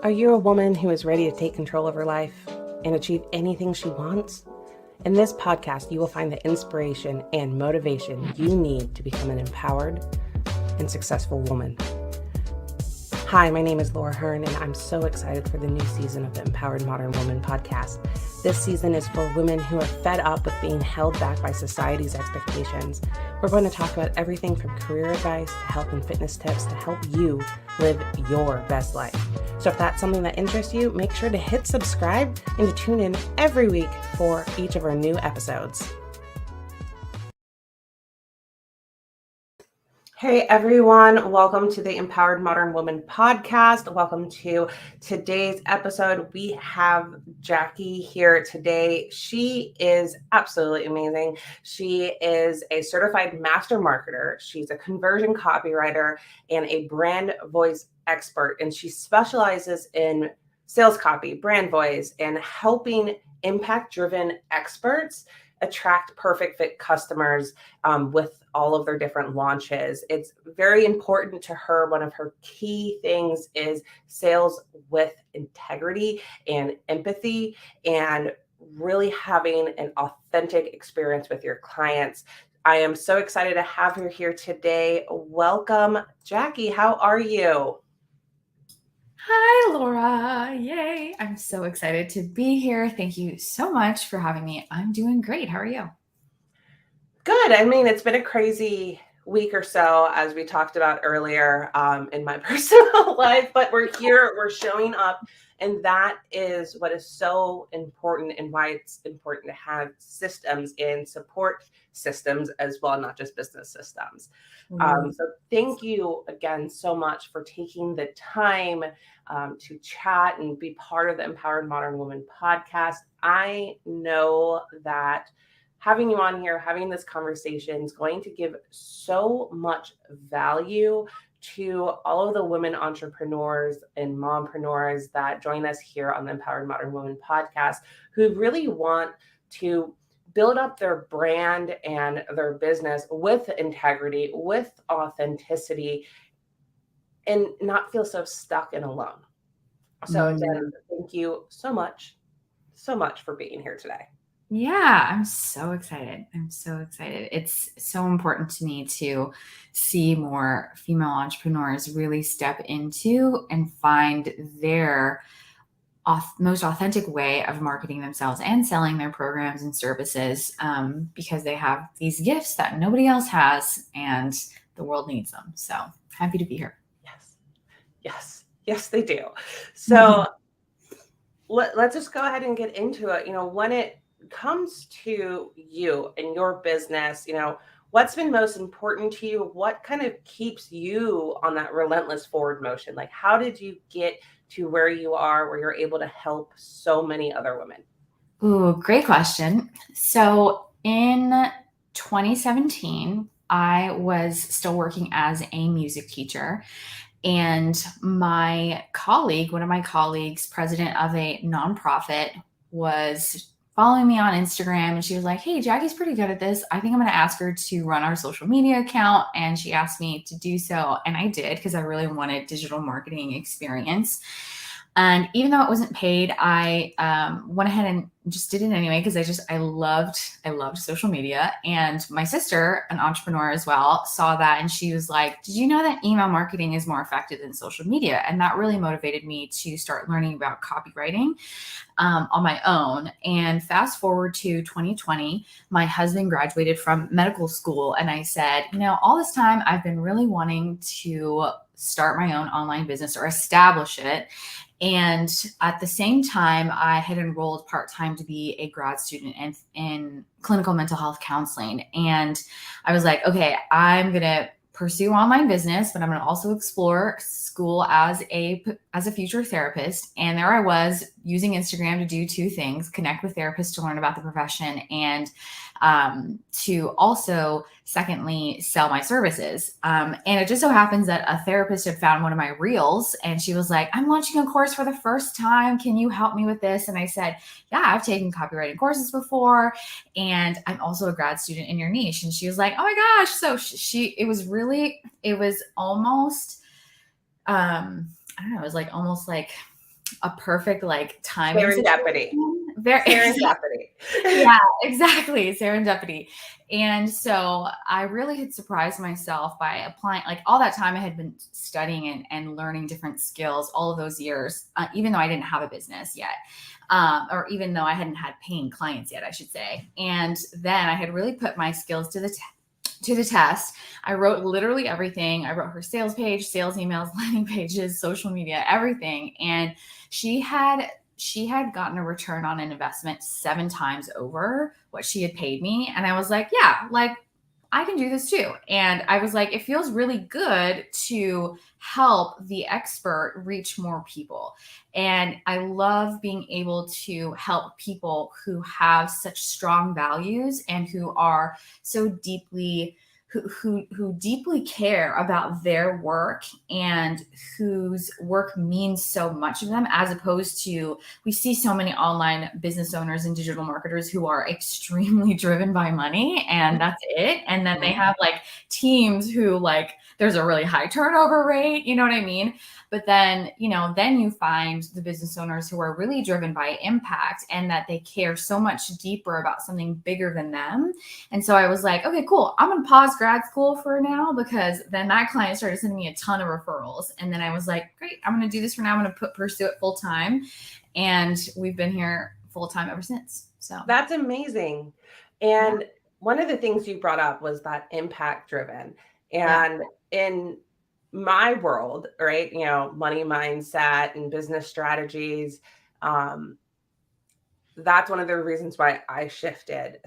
Are you a woman who is ready to take control of her life and achieve anything she wants? In this podcast, you will find the inspiration and motivation you need to become an empowered and successful woman. Hi, my name is Laura Hearn, and I'm so excited for the new season of the Empowered Modern Woman podcast. This season is for women who are fed up with being held back by society's expectations. We're going to talk about everything from career advice to health and fitness tips to help you live your best life. So if that's something that interests you, make sure to hit subscribe and to tune in every week for each of our new episodes. Hey everyone, welcome to the Empowered Modern Woman podcast. Welcome to today's episode. We have Jackie here today. She is absolutely amazing. She is a certified master marketer. She's a conversion copywriter and a brand voice expert. And she specializes in sales copy, brand voice, and helping impact-driven experts attract perfect fit customers with all of their different launches. It's very important to her. One of her key things is sales with integrity and empathy and really having an authentic experience with your clients. I am so excited to have her here today. Welcome, Jackie. How are you? Hi, Laura. Yay. I'm so excited to be here. Thank you so much for having me. I'm doing great. How are you? Good. I mean, it's been a crazy week or so, as we talked about earlier in my personal life, but we're here, we're showing up. And that is what is so important and why it's important to have systems and support systems as well, not just business systems. So thank you again so much for taking the time to chat and be part of the Empowered Modern Woman podcast. I know that having you on here, having this conversation is going to give so much value to all of the women entrepreneurs and mompreneurs that join us here on the Empowered Modern Woman podcast, who really want to build up their brand and their business with integrity, with authenticity, and not feel so stuck and alone. So again, thank you so much for being here today. Yeah, I'm so excited. It's so important to me to see more female entrepreneurs really step into and find their most authentic way of marketing themselves and selling their programs and services because they have these gifts that nobody else has and the world needs them. So happy to be here. Yes, they do. So let's just go ahead and get into it. When it comes to you and your business, what's been most important to you? What kind of keeps you on that relentless forward motion? Like, how did you get to where you are, where you're able to help so many other women? Ooh, great question. So in 2017, I was still working as a music teacher. And one of my colleagues, president of a nonprofit, was following me on Instagram, and she was like, "Hey, Jackie's pretty good at this. I think I'm going to ask her to run our social media account." And she asked me to do so. And I did, because I really wanted digital marketing experience. And even though it wasn't paid, I went ahead and just did it anyway, because I loved social media. And my sister, an entrepreneur as well, saw that, and she was like, "Did you know that email marketing is more effective than social media?" And that really motivated me to start learning about copywriting on my own. And fast forward to 2020, my husband graduated from medical school, and I said, all this time I've been really wanting to start my own online business or establish it. And at the same time, I had enrolled part-time to be a grad student in clinical mental health counseling. And I was like, okay, I'm going to pursue online business, but I'm going to also explore school as a future therapist. And there I was, using Instagram to do two things: connect with therapists to learn about the profession, and to also, secondly, sell my services. And it just so happens that a therapist had found one of my reels, and she was like, "I'm launching a course for the first time. Can you help me with this?" And I said, "Yeah, I've taken copywriting courses before, and I'm also a grad student in your niche." And she was like, "Oh my gosh." So it was almost, I don't know, it was like almost like a perfect like timing Serendipity. situation. Very Serendipity. yeah, exactly. Serendipity. And so I really had surprised myself by applying like all that time I had been studying and learning different skills all of those years, even though I didn't have a business yet. Or even though I hadn't had paying clients yet, I should say. And then I had really put my skills to the test. I wrote literally everything. I wrote her sales page, sales emails, landing pages, social media, everything. And she had gotten a return on an investment 7 times over what she had paid me. And I was like, yeah, like I can do this too. And I was like, it feels really good to help the expert reach more people. And I love being able to help people who have such strong values and who are so deeply who deeply care about their work and whose work means so much to them, as opposed to, we see so many online business owners and digital marketers who are extremely driven by money and that's it. And then they have like teams who like, there's a really high turnover rate, you know what I mean? But then, then you find the business owners who are really driven by impact and that they care so much deeper about something bigger than them. And so I was like, okay, cool. I'm going to pause grad school for now, because then that client started sending me a ton of referrals. And then I was like, great, I'm going to do this for now. I'm going to pursue it full time. And we've been here full time ever since. So that's amazing. And one of the things you brought up was that impact driven. And in my world, right, money mindset and business strategies, that's one of the reasons why I shifted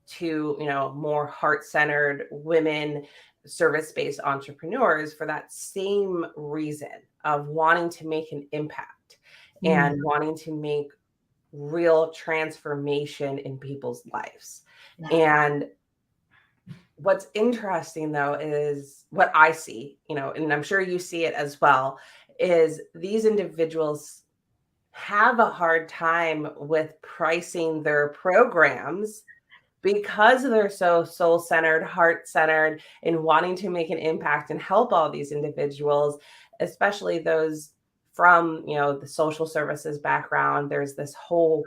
to, more heart-centered women, service-based entrepreneurs, for that same reason of wanting to make an impact and wanting to make real transformation in people's lives. And what's interesting though is what I see, and I'm sure you see it as well, is these individuals have a hard time with pricing their programs because they're so soul-centered, heart-centered, and wanting to make an impact and help all these individuals, especially those from, the social services background. There's this whole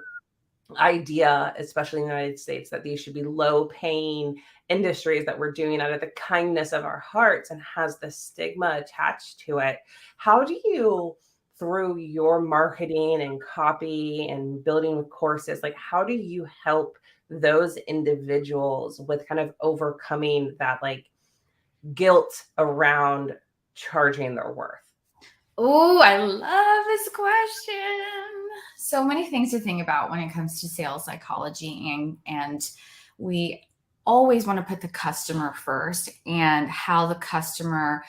idea, especially in the United States, that these should be low-paying industries that we're doing out of the kindness of our hearts, and has the stigma attached to it. How do you, through your marketing and copy and building courses, like how do you help those individuals with kind of overcoming that like guilt around charging their worth? Oh, I love this question. So many things to think about when it comes to sales psychology, and we always want to put the customer first and how the customer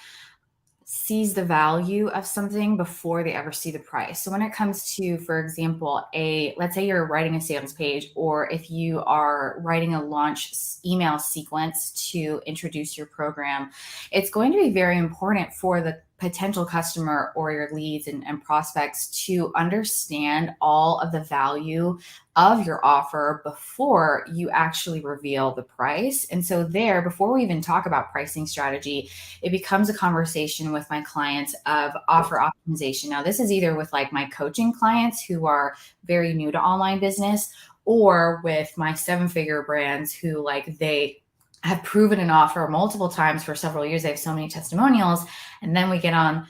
sees the value of something before they ever see the price. So when it comes to, for example, let's say you're writing a sales page, or if you are writing a launch email sequence to introduce your program, it's going to be very important for the potential customer or your leads and prospects to understand all of the value of your offer before you actually reveal the price. And so before we even talk about pricing strategy, it becomes a conversation with my clients of offer optimization. Now, this is either with like my coaching clients who are very new to online business, or with my 7-figure brands who like they have proven an offer multiple times for several years. They have so many testimonials. And then we get on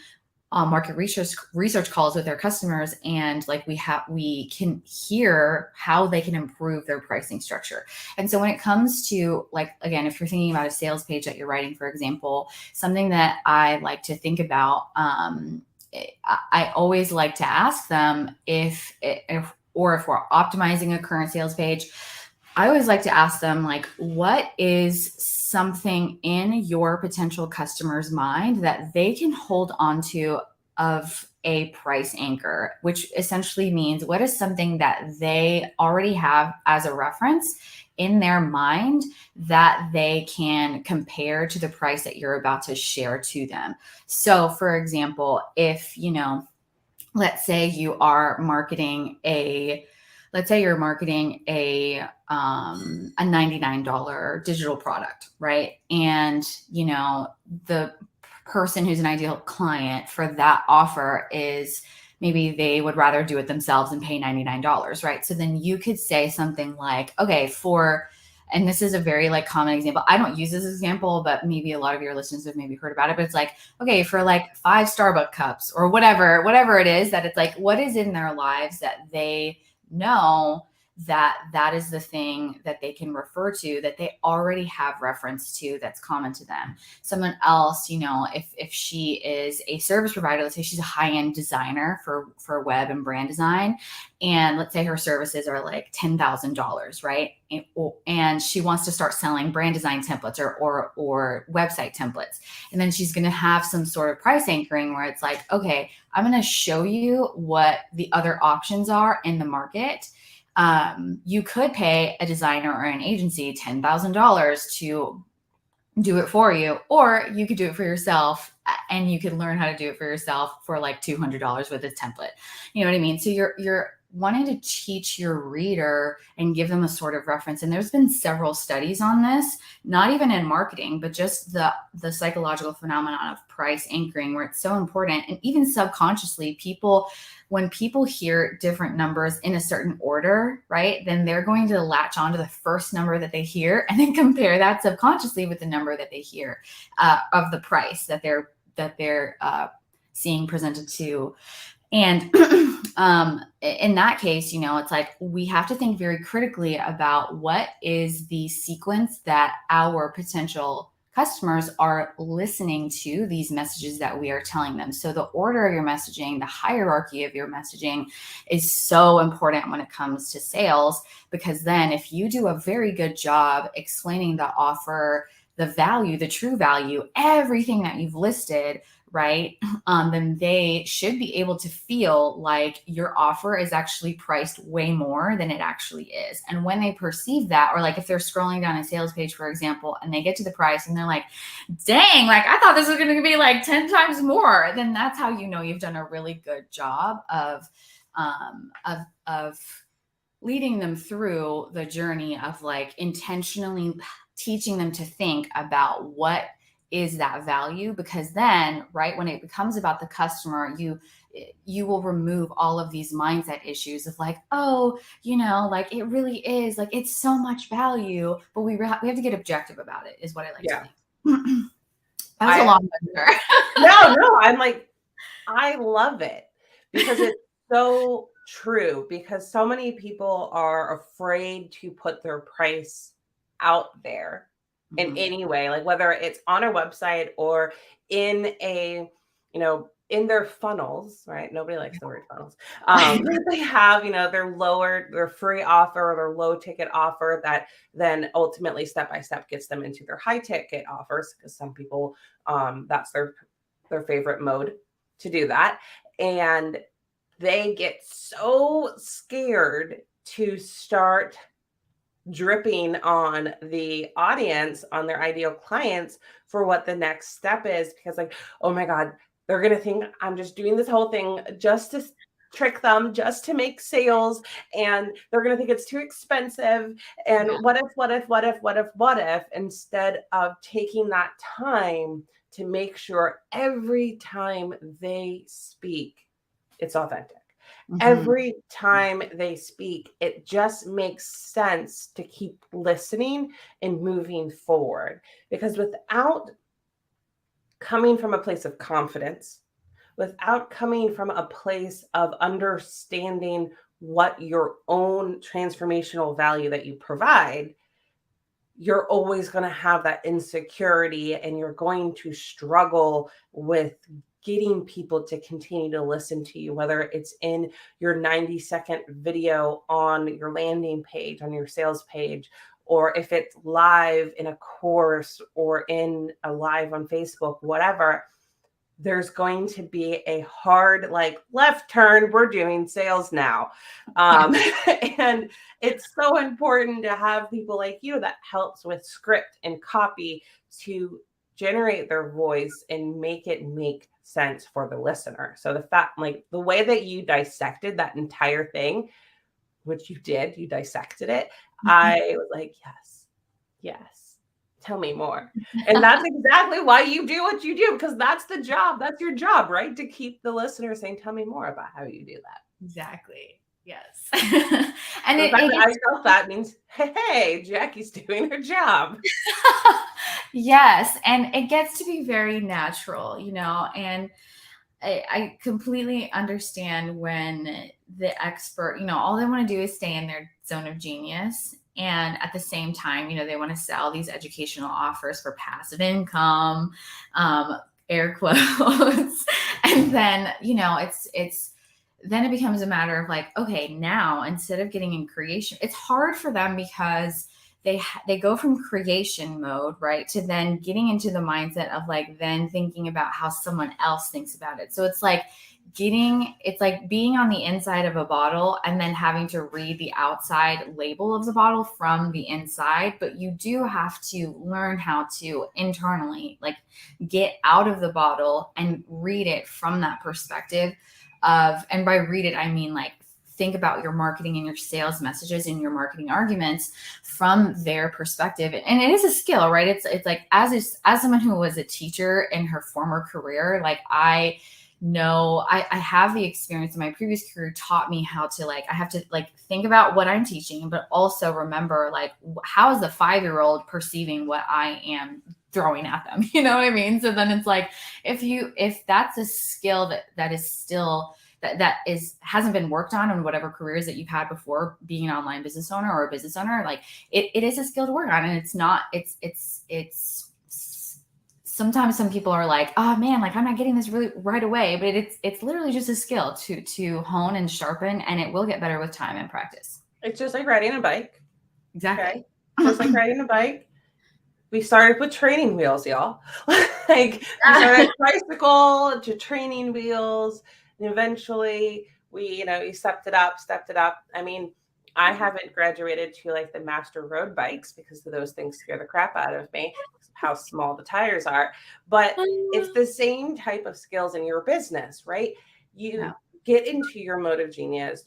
market research calls with their customers, and like we can hear how they can improve their pricing structure. And so when it comes to, like, again, if you're thinking about a sales page that you're writing, for example, something that I like to think about, I always like to ask them if we're optimizing a current sales page, I always like to ask them, like, what is something in your potential customer's mind that they can hold on to of a price anchor, which essentially means what is something that they already have as a reference in their mind that they can compare to the price that you're about to share to them. So for example, if, let's say you're marketing a $99 digital product, right? And, the person who's an ideal client for that offer is maybe they would rather do it themselves and pay $99, right? So then you could say something like, okay, and this is a very like common example. I don't use this example, but maybe a lot of your listeners have maybe heard about it, but it's like, okay, for like 5 Starbucks cups or whatever it is, that it's like, what is in their lives that they know that is the thing that they can refer to, that they already have reference to, that's common to them. Someone else, if she is a service provider, let's say she's a high-end designer for web and brand design, and let's say her services are like $10,000, right? And she wants to start selling brand design templates or website templates. And then she's going to have some sort of price anchoring where it's like, okay, I'm going to show you what the other options are in the market. You could pay a designer or an agency $10,000 to do it for you, or you could do it for yourself, and you could learn how to do it for yourself for like $200 with a template. You know what I mean? So you're wanting to teach your reader and give them a sort of reference. And there's been several studies on this, not even in marketing, but just the psychological phenomenon of price anchoring, where it's so important. And even subconsciously, when people hear different numbers in a certain order, right, then they're going to latch onto the first number that they hear and then compare that subconsciously with the number that they hear of the price that they're seeing presented to. And in that case, it's like we have to think very critically about what is the sequence that our potential customers are listening to these messages that we are telling them. So the order of your messaging, the hierarchy of your messaging is so important when it comes to sales, because then if you do a very good job explaining the offer, the value, the true value, everything that you've listed, right, then they should be able to feel like your offer is actually priced way more than it actually is. And when they perceive that, or like if they're scrolling down a sales page, for example, and they get to the price and they're like, dang, like I thought this was going to be like 10 times more, then that's how you know you've done a really good job of leading them through the journey of like intentionally teaching them to think about what is that value. Because then, right, when it becomes about the customer, you will remove all of these mindset issues of like, oh, like it really is, like it's so much value, but we have to get objective about it, is what I like to think. That was a long answer. No, I'm like, I love it because it's so true, because so many people are afraid to put their price out there in any way, like whether it's on a website or in a, in their funnels, right? Nobody likes the word funnels. They have, their free offer or their low ticket offer that then ultimately step by step gets them into their high ticket offers, because some people, that's their favorite mode to do that. And they get so scared to start dripping on the audience, on their ideal clients, for what the next step is, because like, oh my God, they're going to think I'm just doing this whole thing just to trick them, just to make sales. And they're going to think it's too expensive. And what if, instead of taking that time to make sure every time they speak, it's authentic. Every time they speak, it just makes sense to keep listening and moving forward. Because without coming from a place of confidence, without coming from a place of understanding what your own transformational value that you provide, you're always going to have that insecurity, and you're going to struggle with getting people to continue to listen to you, whether it's in your 90-second video on your landing page, on your sales page, or if it's live in a course or in a live on Facebook, whatever. There's going to be a hard, like, left turn. We're doing sales now. And it's so important to have people like you that helps with script and copy to generate their voice and make it make sense for the listener. So the fact, like the way that you dissected that entire thing, which you did, you dissected it. I was like, yes, tell me more. And that's exactly why you do what you do, because that's the job. That's your job, right? To keep the listener saying, tell me more about how you do that. Exactly. Yes. And the fact that I felt that means, hey, Jackie's doing her job. Yes. And it gets to be very natural, and I completely understand when the expert, all they want to do is stay in their zone of genius. And at the same time, they want to sell these educational offers for passive income, air quotes. And then, then it becomes a matter of like, okay, now instead of getting in creation, it's hard for them because they go from creation mode, right, to then getting into the mindset of like then thinking about how someone else thinks about it. So it's like being on the inside of a bottle and then having to read the outside label of the bottle from the inside. But you do have to learn how to internally like get out of the bottle and read it from that perspective of, and by read it, I mean like think about your marketing and your sales messages and your marketing arguments from their perspective. And it is a skill, right? It's like as someone who was a teacher in her former career, like I know I have the experience in my previous career taught me how to like, I have to like think about what I'm teaching, but also remember like how is the 5-year-old perceiving what I am throwing at them? You know what I mean? So then it's like, if that's a skill that is still hasn't been worked on in whatever careers that you've had before being an online business owner or a business owner, like it is a skill to work on. And it's sometimes some people are like, oh man, like I'm not getting this really right away, but it's literally just a skill to hone and sharpen, and it will get better with time and practice. It's just like riding a bike. Exactly. Okay? Just like riding a bike. We started with training wheels, y'all. Like we started bicycle to training wheels. And eventually you stepped it up. I mean, I haven't graduated to like the master road bikes because those things scare the crap out of me, how small the tires are. But it's the same type of skills in your business, right? You get into your mode of genius.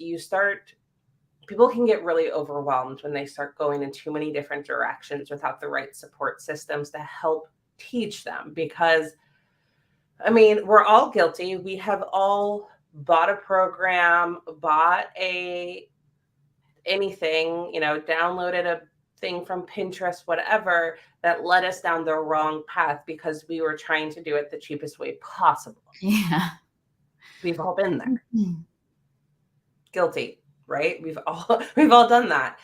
People can get really overwhelmed when they start going in too many different directions without the right support systems to help teach them. Because, I mean, we're all guilty. We have all bought a program, bought anything, downloaded a thing from Pinterest, whatever, that led us down the wrong path because we were trying to do it the cheapest way possible. Yeah. We've all been there. Mm-hmm. Guilty. Right? We've all done that.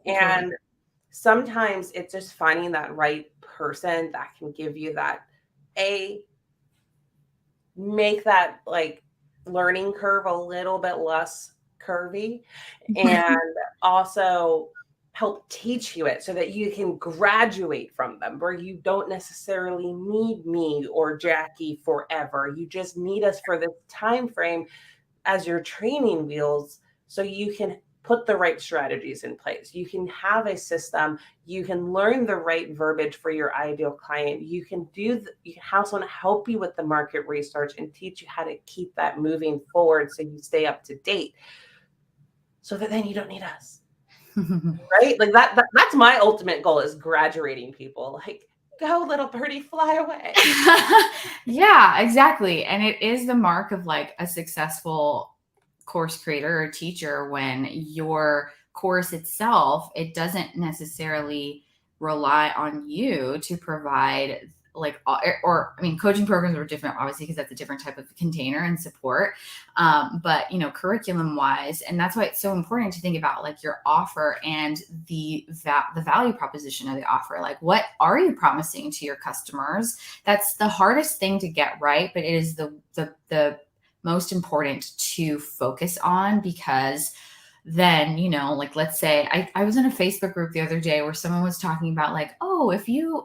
And sometimes it's just finding that right person that can give you that, make that like learning curve a little bit less curvy, and also help teach you it so that you can graduate from them, where you don't necessarily need me or Jackie forever. You just need us for this time frame as your training wheels, so you can put the right strategies in place. You can have a system. You can learn the right verbiage for your ideal client. You can have someone help you with the market research and teach you how to keep that moving forward so you stay up to date, so that then you don't need us. Right? Like that's my ultimate goal, is graduating people. Like, go little birdie, fly away. Yeah, exactly. And it is the mark of like a successful course creator or teacher when your course itself, it doesn't necessarily rely on you to provide like, or I mean, coaching programs are different, obviously, because that's a different type of container and support. But curriculum wise, and that's why it's so important to think about like your offer and the value proposition of the offer. Like, what are you promising to your customers? That's the hardest thing to get right, but it is the most important to focus on, because then, like, let's say I was in a Facebook group the other day where someone was talking about like, oh, if you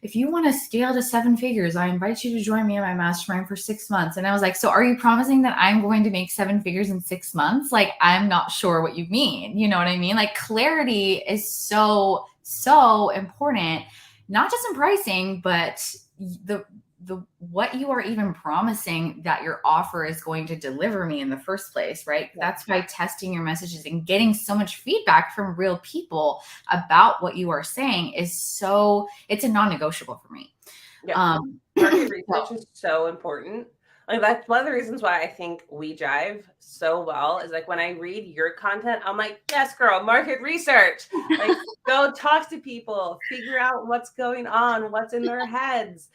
want to scale to 7 figures, I invite you to join me in my mastermind for 6 months. And I was like, so are you promising that I'm going to make 7 figures in 6 months? Like, I'm not sure what you mean. You know what I mean? Like, clarity is so important, not just in pricing, but what you are even promising that your offer is going to deliver me in the first place, right? Yeah. That's by testing your messages and getting so much feedback from real people about what you are saying it's a non-negotiable for me. Yeah. Market research is so important. Like, that's one of the reasons why I think we jive so well is like when I read your content, I'm like, yes, girl, market research. Like, go talk to people, figure out what's going on, what's in their heads,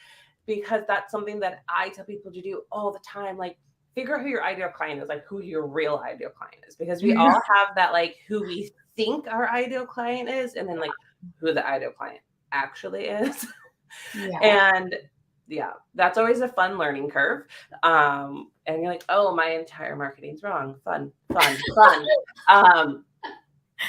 because that's something that I tell people to do all the time. Like, figure out who your ideal client is, like who your real ideal client is, because we all have that, like who we think our ideal client is, and then like who the ideal client actually is. Yeah. And yeah, that's always a fun learning curve. And you're like, oh, my entire marketing's wrong. Fun.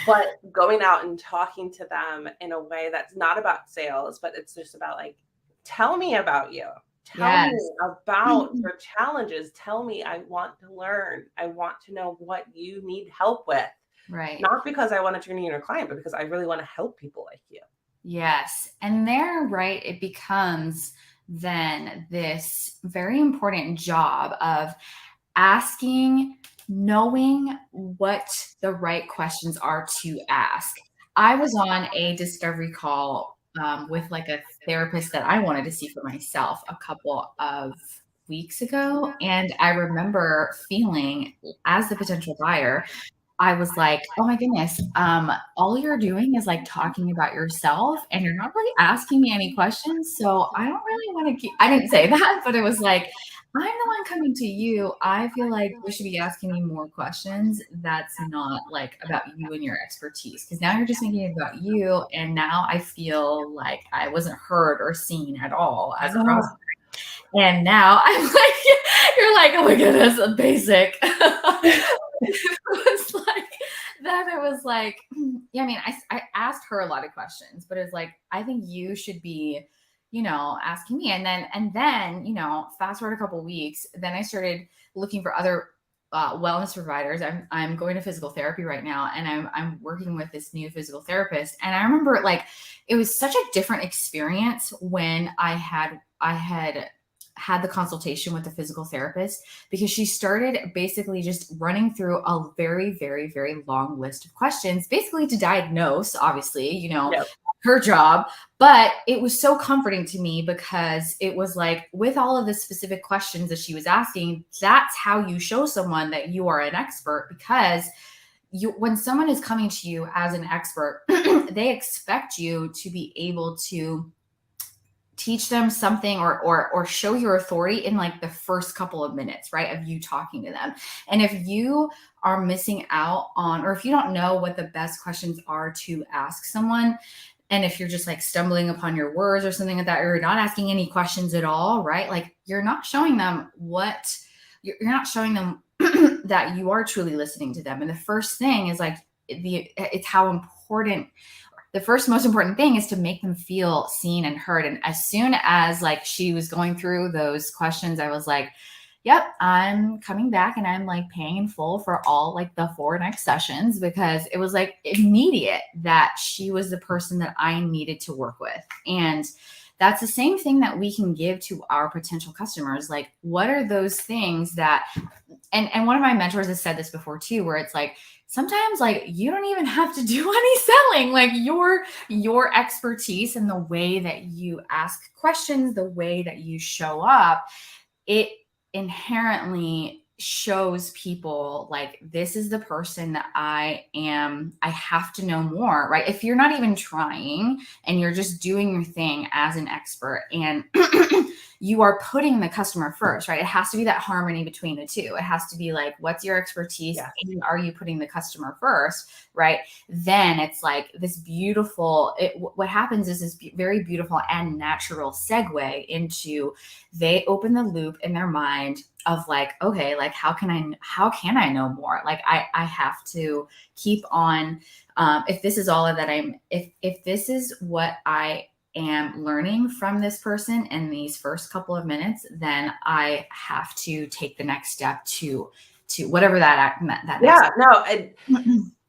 But going out and talking to them in a way that's not about sales, but it's just about like, tell me about you. Tell me about your challenges. Tell me, I want to learn. I want to know what you need help with. Right. Not because I want to turn you into a client, but because I really want to help people like you. Yes. And there, right, it becomes then this very important job of asking, knowing what the right questions are to ask. I was on a discovery call with like a therapist that I wanted to see for myself a couple of weeks ago. And I remember feeling, as the potential buyer, I was like, oh my goodness, all you're doing is like talking about yourself and you're not really asking me any questions. So I don't really want to I didn't say that, but it was like, I'm the one coming to you. I feel like we should be asking you more questions. That's not like about you and your expertise. Because now you're just making it about you. And now I feel like I wasn't heard or seen at all as a prospect. And now I'm like, you're like, oh my goodness, a basic. It was like, yeah, I mean, I asked her a lot of questions, but it's like, I think you should be, asking me. And then, fast forward a couple of weeks, then I started looking for other wellness providers. I'm going to physical therapy right now, and I'm working with this new physical therapist. And I remember like, it was such a different experience when I had the consultation with the physical therapist, because she started basically just running through a very, very, very long list of questions, basically to diagnose, obviously, her job. But it was so comforting to me because it was like, with all of the specific questions that she was asking, that's how you show someone that you are an expert, because when someone is coming to you as an expert, they expect you to be able to teach them something or show your authority in like the first couple of minutes, right, of you talking to them. And if you are missing out on, or if you don't know what the best questions are to ask someone, and if you're just like stumbling upon your words or something like that, or you're not asking any questions at all, right, like you're not showing them that you are truly listening to them. And the first thing is like, it's how important. The first most important thing is to make them feel seen and heard. And as soon as like she was going through those questions, I was like, yep, I'm coming back and I'm like paying in full for all like the 4 next sessions, because it was like immediate that she was the person that I needed to work with. And that's the same thing that we can give to our potential customers. Like, what are those things that, and one of my mentors has said this before too, where it's like, sometimes like you don't even have to do any selling. Like your expertise and the way that you ask questions, the way that you show up, it inherently shows people like, this is the person that I am. I have to know more, right? If you're not even trying and you're just doing your thing as an expert, and you are putting the customer first, right? It has to be that harmony between the two. It has to be like, what's your expertise? Yeah. And are you putting the customer first, right? Then it's like this beautiful, what happens is this very beautiful and natural segue into, they open the loop in their mind of like, okay, like how can I know more? Like I have to keep on, if this is all that if this is what I am learning from this person in these first couple of minutes, then I have to take the next step to whatever that yeah, no.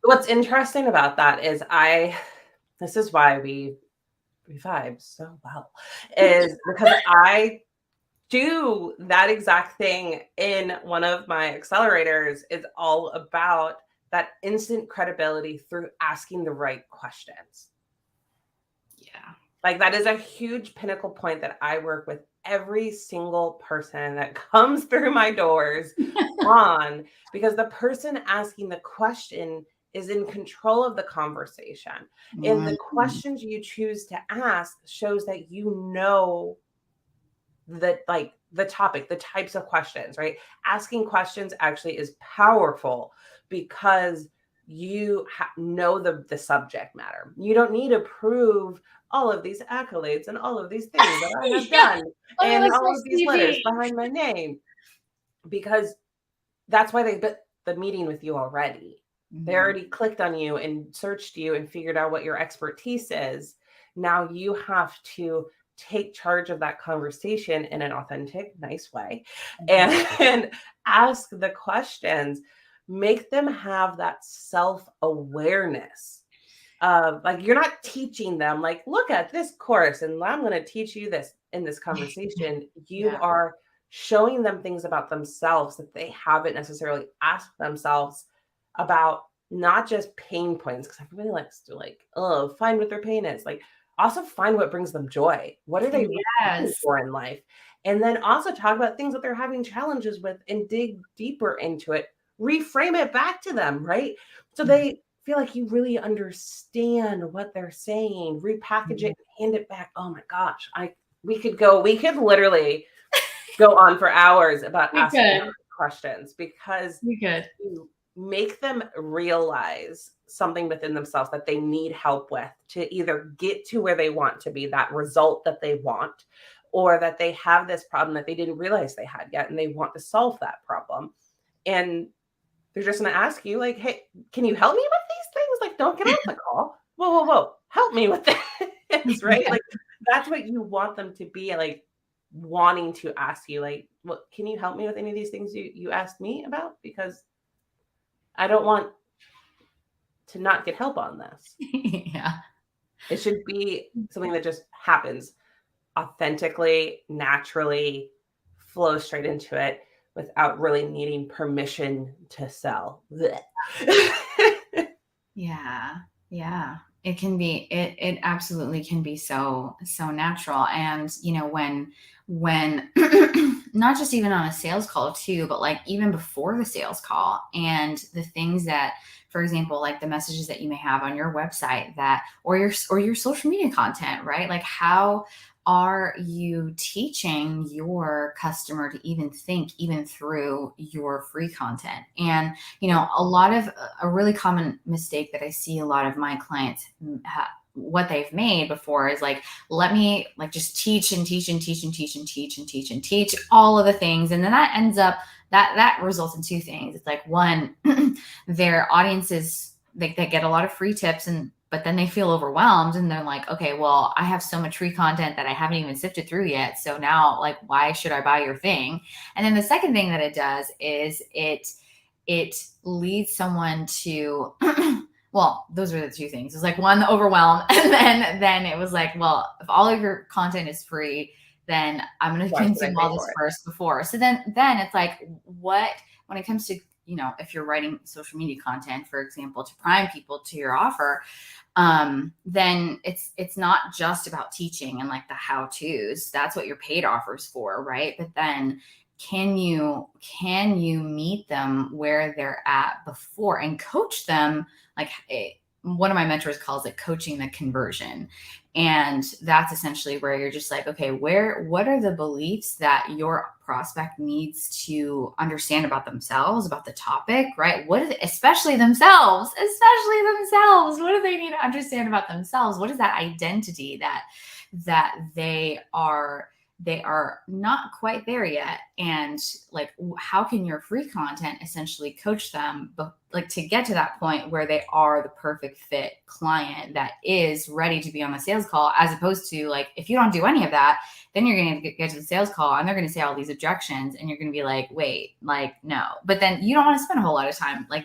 What's interesting about that is this is why we vibe so well, is because I do that exact thing in one of my accelerators is all about that instant credibility through asking the right questions. Yeah. Like that is a huge pinnacle point that I work with every single person that comes through my doors on, because the person asking the question is in control of the conversation. And the Mm. questions you choose to ask shows that you know the topic, the types of questions, right? Asking questions actually is powerful because you know the subject matter. You don't need to prove all of these accolades and all of these things that I have Yeah. done Let me and look my all of these letters CV. behind my name, because that's why they booked the meeting with you already. They Mhm. already clicked on you and searched you and figured out what your expertise is. Now you have to take charge of that conversation in an authentic, nice way, and, Mhm. and ask the questions. Make them have that self-awareness of, like, you're not teaching them like, look at this course and I'm going to teach you this in this conversation. You Yeah. are showing them things about themselves that they haven't necessarily asked themselves about, not just pain points, because everybody likes to, like, oh, find what their pain is. Like, also find what brings them joy. What are they really looking Yes. for in life? And then also talk about things that they're having challenges with and dig deeper into it. Reframe it back to them, right? So Mhm. they feel like you really understand what they're saying. Repackage Mhm. it, hand it back. Oh my gosh, we could literally go on for hours about We asking could. questions, because We could. you make them realize something within themselves that they need help with to either get to where they want to be, that result that they want, or that they have this problem that they didn't realize they had yet and they want to solve that problem. And they're just going to ask you, like, hey, can you help me with these things? Like, don't get off the call. Whoa, whoa, whoa. Help me with this, right? Yeah. Like, that's what you want them to be, like, wanting to ask you, like, well, can you help me with any of these things you asked me about? Because I don't want to not get help on this. Yeah. It should be something that just happens authentically, naturally, flow straight into it without really needing permission to sell. Yeah. Yeah. It can be, it absolutely can be so natural. And when not just even on a sales call too, but like even before the sales call, and the things that, for example, like the messages that you may have on your website, that, or your social media content, right? Like, how are you teaching your customer to even think even through your free content? And a really common mistake that I see a lot of my clients what they've made before is like, let me like just teach and teach and teach and teach and teach and teach and teach all of the things. And then that ends up, that results in two things. It's like, one, their audiences, they get a lot of free tips, but then they feel overwhelmed and they're like, okay, well, I have so much free content that I haven't even sifted through yet. So now, like, why should I buy your thing? And then the second thing that it does is it leads someone to well, those are the two things. It's like, one, the overwhelm, and then it was like, well, if all of your content is free, then I'm going to Why should I consume pay all for this it? first before. So then it's like, what, when it comes to, if you're writing social media content, for example, to prime people to your offer, then it's not just about teaching and like the how to's. That's what your paid offers for, right? But then can you meet them where they're at before and coach them? Like, one of my mentors calls it coaching the conversion. And that's essentially where you're just like, okay, what are the beliefs that your prospect needs to understand about themselves, about the topic, right? What is it, especially themselves, what do they need to understand about themselves? What is that identity that they are not quite there yet? And like, how can your free content essentially coach them, but like to get to that point where they are the perfect fit client that is ready to be on the sales call, as opposed to, like, if you don't do any of that, then you're going to get to the sales call and they're going to say all these objections and you're going to be like, wait, like, no. But then you don't want to spend a whole lot of time like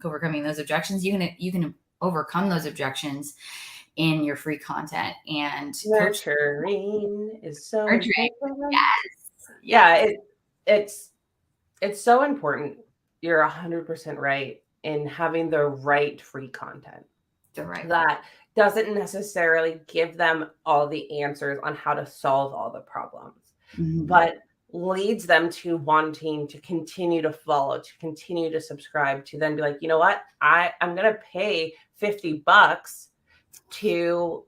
overcoming those objections. You can overcome those objections in your free content and coach Nurturing is so nurturing. important. Yes. Yeah, it's so important. You're 100% right in having the right free content The right. that doesn't necessarily give them all the answers on how to solve all the problems, but leads them to wanting to continue to follow, to continue to subscribe, to then be like, you know what, I'm going to pay $50 to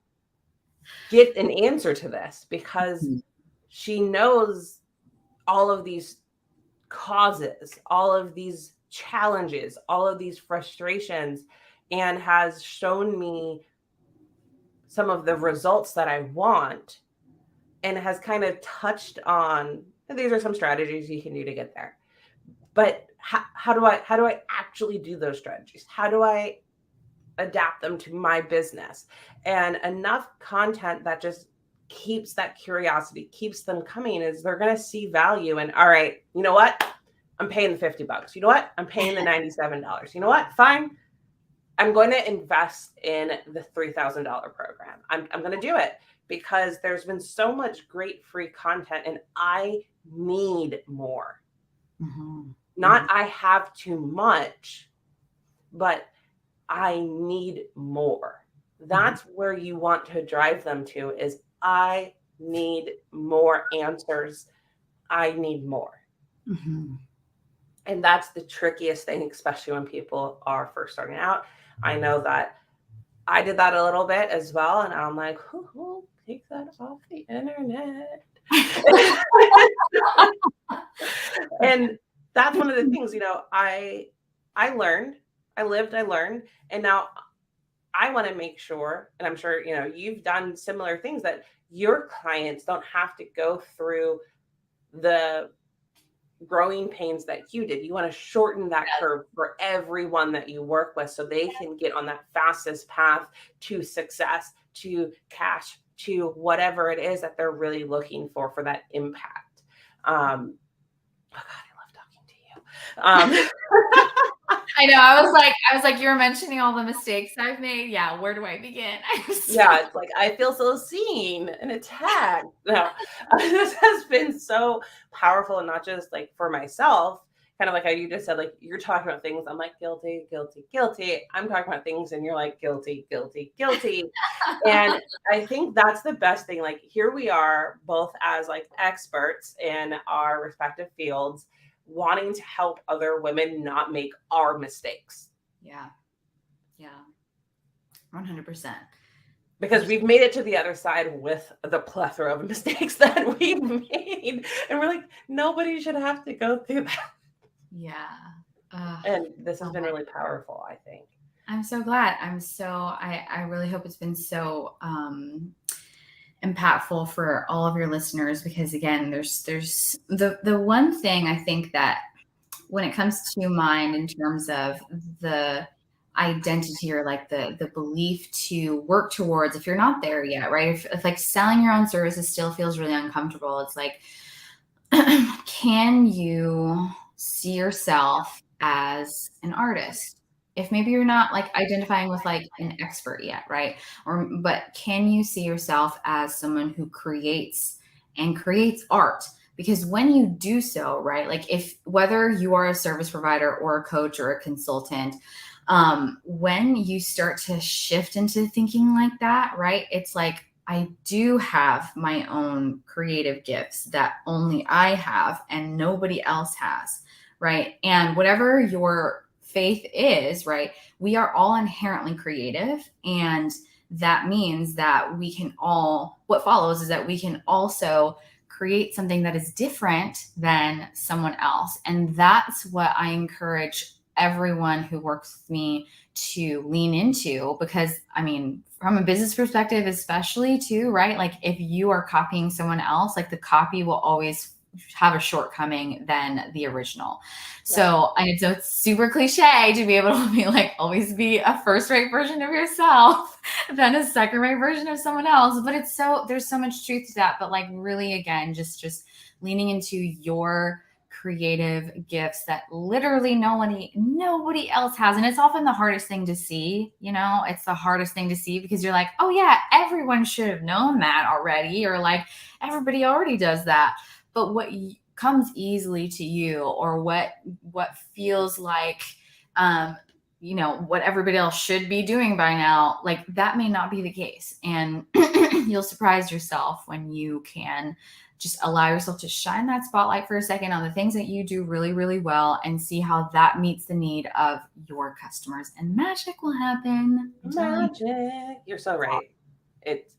get an answer to this because she knows all of these causes, all of these challenges, all of these frustrations, and has shown me some of the results that I want, and has kind of touched on these are some strategies you can do to get there. But how do I actually do those strategies? How do I adapt them to my business? And enough content that just keeps that curiosity, keeps them coming, is they're going to see value. And all right, you know what? I'm paying the $50. You know what? I'm paying the $97. You know what? Fine. I'm going to invest in the $3,000 program. I'm going to do it because there's been so much great free content and I need more. Not I have too much, but I need more. That's where you want to drive them to, is I need more answers. I need more. And that's the trickiest thing, especially when people are first starting out. I know that I did that a little bit as well. And I'm like, who take that off the internet? And that's one of the things, I learned, I learned. And now I want to make sure, and I'm sure, you've done similar things, that your clients don't have to go through the growing pains that you did. You want to shorten that curve for everyone that you work with so they can get on that fastest path to success, to cash, to whatever it is that they're really looking for that impact. Oh God, I love talking to you. I know. I was like, you were mentioning all the mistakes I've made. Yeah. Where do I begin? Yeah. It's like, I feel so seen and attacked. No, this has been so powerful, and not just like for myself, kind of like how you just said, like, you're talking about things. I'm like, guilty, guilty, guilty. I'm talking about things and you're like, guilty, guilty, guilty. And I think that's the best thing. Like, here we are both as like experts in our respective fields, wanting to help other women not make our mistakes. Yeah. 100%. Because we've made it to the other side with the plethora of mistakes that we've made. And we're like, nobody should have to go through that. Yeah. And this has been really powerful, I think. I'm so glad. I really hope it's been so impactful for all of your listeners, because again, there's the one thing I think that when it comes to mind in terms of the identity, or like the belief to work towards, if you're not there yet, right? If like selling your own services still feels really uncomfortable, it's like, can you see yourself as an artist? If maybe you're not like identifying with like an expert yet, right? But can you see yourself as someone who creates art? Because when you do so, right, like whether you are a service provider or a coach or a consultant, when you start to shift into thinking like that, right, it's like, I do have my own creative gifts that only I have and nobody else has, right? And whatever your faith is, right, we are all inherently creative. And that means that what follows is that we can also create something that is different than someone else. And that's what I encourage everyone who works with me to lean into, because I mean, from a business perspective, especially too, right? Like if you are copying someone else, like the copy will always have a shortcoming than the original. Yeah. So it's super cliche to be able to be like, always be a first-rate version of yourself than a second-rate version of someone else. But there's so much truth to that. But like really, again, just leaning into your creative gifts that literally nobody else has. And it's often the hardest thing to see, it's the hardest thing to see, because you're like, oh yeah, everyone should have known that already. Or like, everybody already does that. but what comes easily to you, or what feels like, what everybody else should be doing by now, like that may not be the case. And you'll surprise yourself when you can just allow yourself to shine that spotlight for a second on the things that you do really, really well, and see how that meets the need of your customers, and magic will happen. Magic. You're so right. It's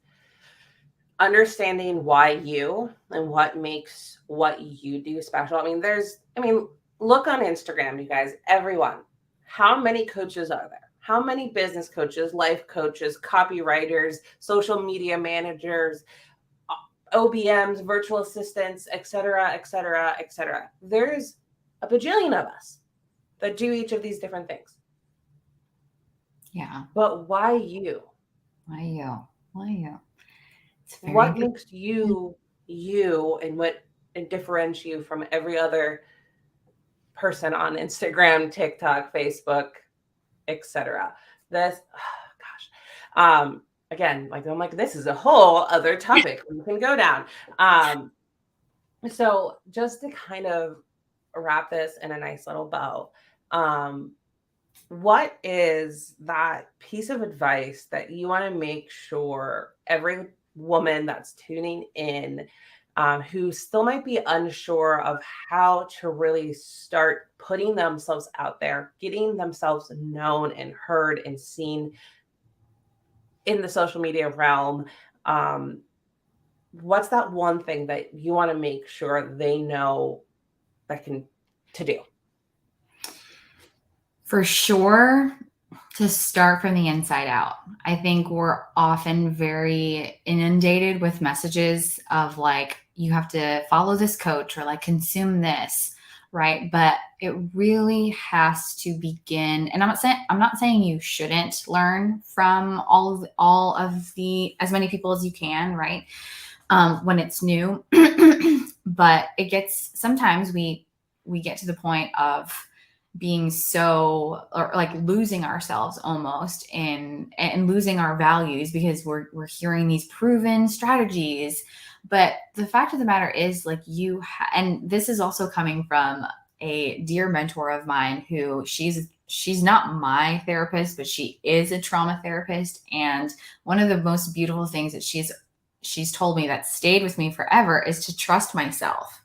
understanding why you and what makes what you do special. Look on Instagram, you guys, everyone. How many coaches are there? How many business coaches, life coaches, copywriters, social media managers, OBMs, virtual assistants, et cetera, et cetera, et cetera. There's a bajillion of us that do each of these different things. Yeah. But why you? Why you? Why you? What makes you you, and what differentiates you from every other person on Instagram, TikTok, Facebook, etc. This, oh, gosh. Again, like I'm like, this is a whole other topic we can go down. So just to kind of wrap this in a nice little bow, what is that piece of advice that you want to make sure every woman that's tuning in, who still might be unsure of how to really start putting themselves out there, getting themselves known and heard and seen in the social media realm, what's that one thing that you want to make sure they know to do? For sure, to start from the inside out. I think we're often very inundated with messages of like, you have to follow this coach, or like consume this, right? But it really has to begin. And I'm not saying you shouldn't learn from all of the as many people as you can, right? When it's new, but it gets, sometimes we get to the point of being so, or like losing ourselves almost, and losing our values because we're hearing these proven strategies. But the fact of the matter is, like, and this is also coming from a dear mentor of mine who she's not my therapist, but she is a trauma therapist. And one of the most beautiful things that she's told me that stayed with me forever is to trust myself.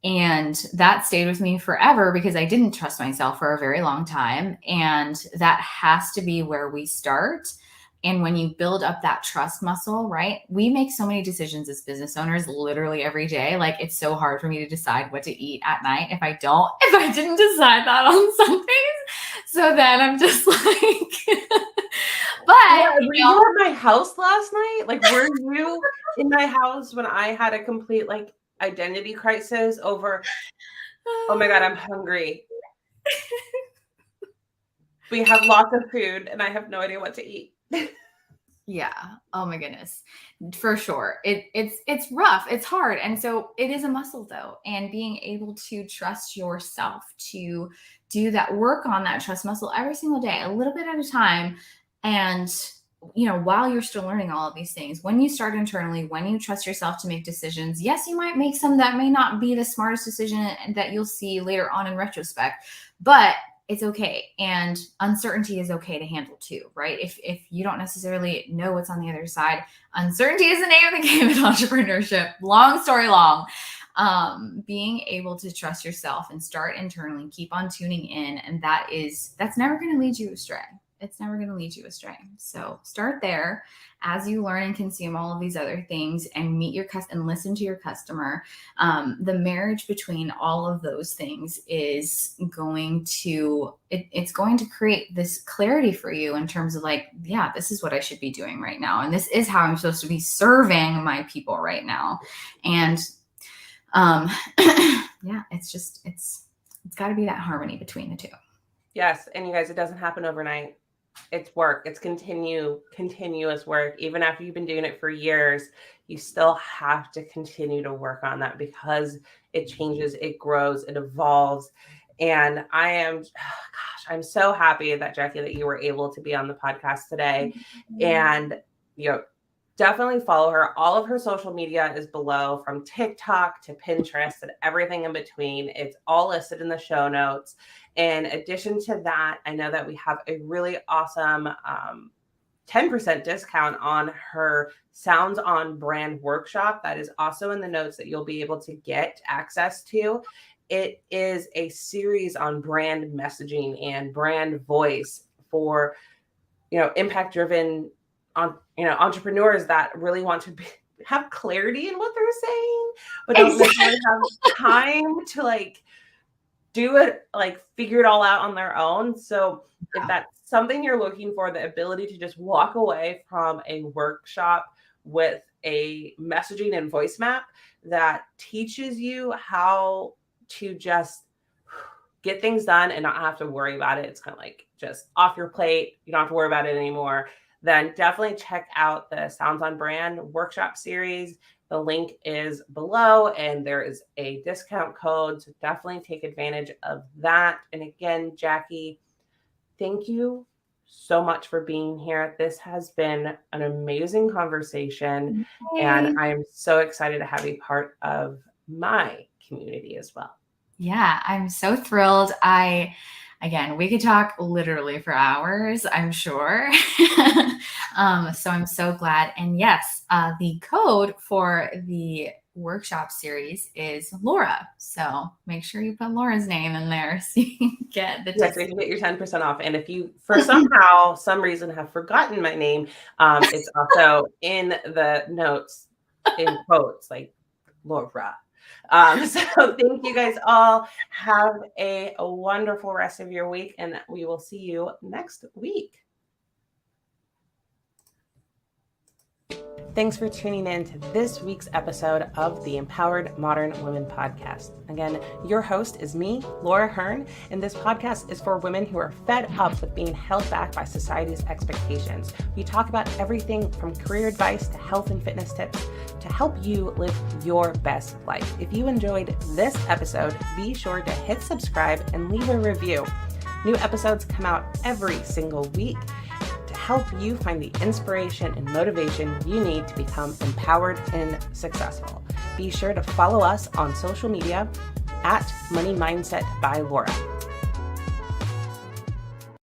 And that stayed with me forever because I didn't trust myself for a very long time. And that has to be where we start. And when you build up that trust muscle, right? We make so many decisions as business owners literally every day. Like, it's so hard for me to decide what to eat at night if I didn't decide that on Sundays. So then I'm just like, but yeah, were you at my house last night? Like, were you in my house when I had a complete like identity crisis over, oh my God, I'm hungry. We have lots of food and I have no idea what to eat. Yeah. Oh my goodness. For sure. It's rough. It's hard. And so it is a muscle though. And being able to trust yourself to do that, work on that trust muscle every single day, a little bit at a time. And while you're still learning all of these things, when you start internally, when you trust yourself to make decisions, yes, you might make some that may not be the smartest decision that you'll see later on in retrospect, but it's okay. And uncertainty is okay to handle too, right? If you don't necessarily know what's on the other side, uncertainty is the name of the game in entrepreneurship. Long story long. Being able to trust yourself and start internally, keep on tuning in. And that's never going to lead you astray. It's never going to lead you astray. So start there as you learn and consume all of these other things and meet your and listen to your customer. The marriage between all of those things is going to, it's going to create this clarity for you in terms of like, yeah, this is what I should be doing right now. And this is how I'm supposed to be serving my people right now. And yeah, it's got to be that harmony between the two. Yes. And you guys, it doesn't happen overnight. It's work. It's continuous work. Even after you've been doing it for years, you still have to continue to work on that because it changes, it grows, it evolves. And I'm so happy that Jackie, that you were able to be on the podcast today. And, definitely follow her. All of her social media is below, from TikTok to Pinterest and everything in between. It's all listed in the show notes. In addition to that, I know that we have a really awesome 10% discount on her Sounds on Brand workshop. That is also in the notes that you'll be able to get access to. It is a series on brand messaging and brand voice for, impact driven entrepreneurs that really want to have clarity in what they're saying, but don't necessarily have time to do it, figure it all out on their own. So if that's something you're looking for, the ability to just walk away from a workshop with a messaging and voice map that teaches you how to just get things done and not have to worry about it. It's kind of just off your plate. You don't have to worry about it anymore. Then definitely check out the Sounds on Brand workshop series. The link is below and there is a discount code. So definitely take advantage of that. And again, Jackie, thank you so much for being here. This has been an amazing conversation. Yay. And I'm so excited to have you part of my community as well. Yeah, I'm so thrilled. Again, we could talk literally for hours, I'm sure. So I'm so glad. And yes, the code for the workshop series is Laura. So make sure you put Laura's name in there so you can get the so you can get your 10% off. And if you, for some reason, have forgotten my name, it's also in the notes in quotes, like Laura. So thank you guys all. Have a wonderful rest of your week, and we will see you next week. Thanks for tuning in to this week's episode of the Empowered Modern Women podcast. Again, your host is me, Laura Hearn, and this podcast is for women who are fed up with being held back by society's expectations. We talk about everything from career advice to health and fitness tips to help you live your best life. If you enjoyed this episode, be sure to hit subscribe and leave a review. New episodes come out every single week to help you find the inspiration and motivation you need to become empowered and successful. Be sure to follow us on social media at Money Mindset by Laura.